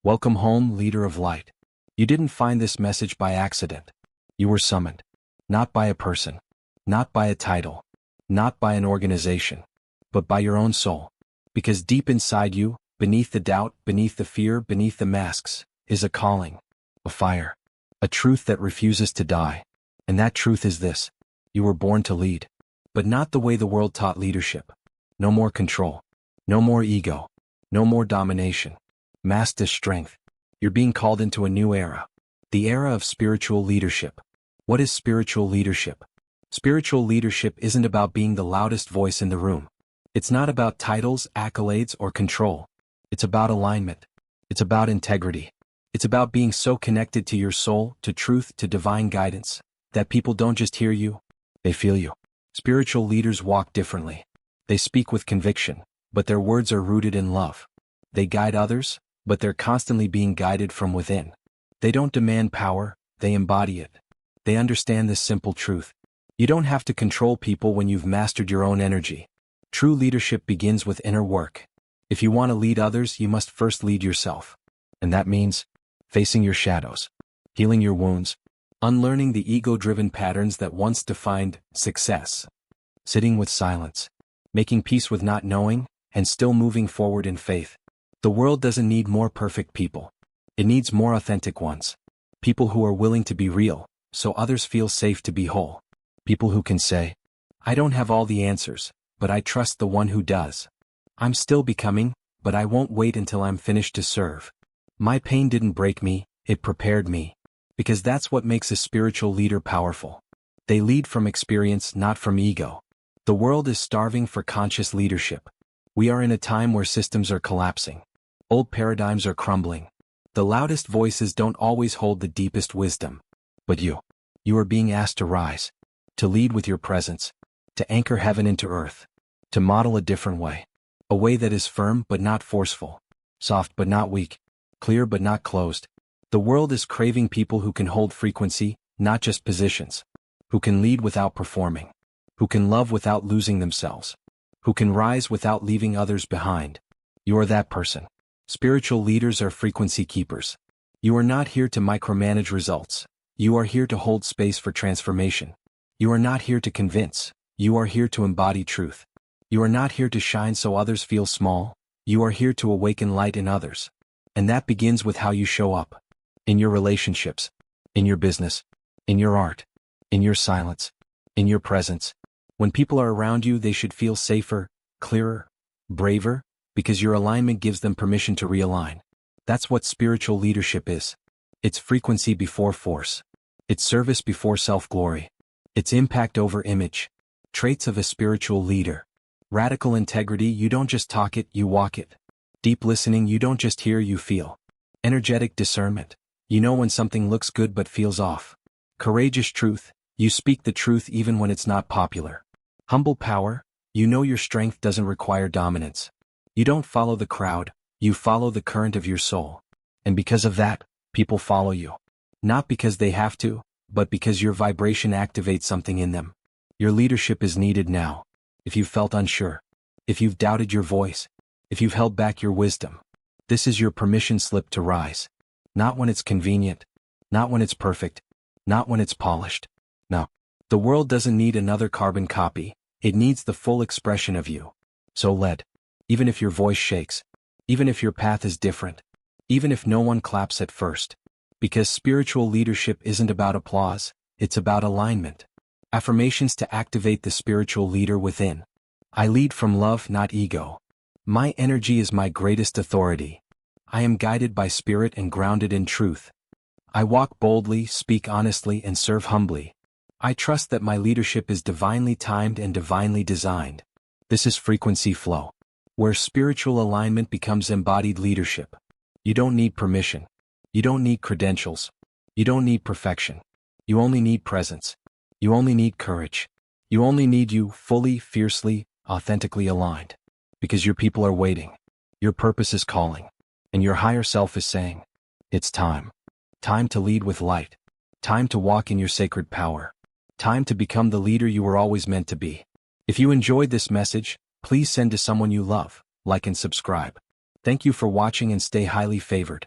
Welcome home, leader of light. You didn't find this message by accident. You were summoned. Not by a person. Not by a title. Not by an organization. But by your own soul. Because deep inside you, beneath the doubt, beneath the fear, beneath the masks, is a calling. A fire. A truth that refuses to die. And that truth is this. You were born to lead. But not the way the world taught leadership. No more control. No more ego. No more domination. Masked as strength. You're being called into a new era. The era of spiritual leadership. What is spiritual leadership? Spiritual leadership isn't about being the loudest voice in the room. It's not about titles, accolades, or control. It's about alignment. It's about integrity. It's about being so connected to your soul, to truth, to divine guidance, that people don't just hear you, they feel you. Spiritual leaders walk differently. They speak with conviction, but their words are rooted in love. They guide others, but they're constantly being guided from within. They don't demand power, they embody it. They understand this simple truth. You don't have to control people when you've mastered your own energy. True leadership begins with inner work. If you want to lead others, you must first lead yourself. And that means facing your shadows, healing your wounds, unlearning the ego-driven patterns that once defined success, sitting with silence, making peace with not knowing, and still moving forward in faith. The world doesn't need more perfect people. It needs more authentic ones. People who are willing to be real, so others feel safe to be whole. People who can say, I don't have all the answers, but I trust the one who does. I'm still becoming, but I won't wait until I'm finished to serve. My pain didn't break me, it prepared me. Because that's what makes a spiritual leader powerful. They lead from experience, not from ego. The world is starving for conscious leadership. We are in a time where systems are collapsing. Old paradigms are crumbling. The loudest voices don't always hold the deepest wisdom. But you are being asked to rise, to lead with your presence, to anchor heaven into earth, to model a different way. A way that is firm but not forceful, soft but not weak, clear but not closed. The world is craving people who can hold frequency, not just positions, who can lead without performing, who can love without losing themselves, who can rise without leaving others behind. You are that person. Spiritual leaders are frequency keepers. You are not here to micromanage results. You are here to hold space for transformation. You are not here to convince. You are here to embody truth. You are not here to shine so others feel small. You are here to awaken light in others. And that begins with how you show up. In your relationships, in your business, in your art, in your silence, in your presence. When people are around you, they should feel safer, clearer, braver, because your alignment gives them permission to realign. That's what spiritual leadership is. It's frequency before force. It's service before self-glory. It's impact over image. Traits of a spiritual leader. Radical integrity, you don't just talk it, you walk it. Deep listening, you don't just hear, you feel. Energetic discernment. You know when something looks good but feels off. Courageous truth. You speak the truth even when it's not popular. Humble power. You know your strength doesn't require dominance. You don't follow the crowd, you follow the current of your soul. And because of that, people follow you. Not because they have to, but because your vibration activates something in them. Your leadership is needed now. If you've felt unsure, if you've doubted your voice, if you've held back your wisdom, this is your permission slip to rise. Not when it's convenient, not when it's perfect, not when it's polished. No. The world doesn't need another carbon copy, it needs the full expression of you. So lead. Even if your voice shakes, even if your path is different, even if no one claps at first. Because spiritual leadership isn't about applause, it's about alignment. Affirmations to activate the spiritual leader within. I lead from love, not ego. My energy is my greatest authority. I am guided by spirit and grounded in truth. I walk boldly, speak honestly, and serve humbly. I trust that my leadership is divinely timed and divinely designed. This is frequency flow, where spiritual alignment becomes embodied leadership. You don't need permission. You don't need credentials. You don't need perfection. You only need presence. You only need courage. You only need you fully, fiercely, authentically aligned. Because your people are waiting. Your purpose is calling. And your higher self is saying, it's time. Time to lead with light. Time to walk in your sacred power. Time to become the leader you were always meant to be. If you enjoyed this message, please send to someone you love, like and subscribe. Thank you for watching and stay highly favored.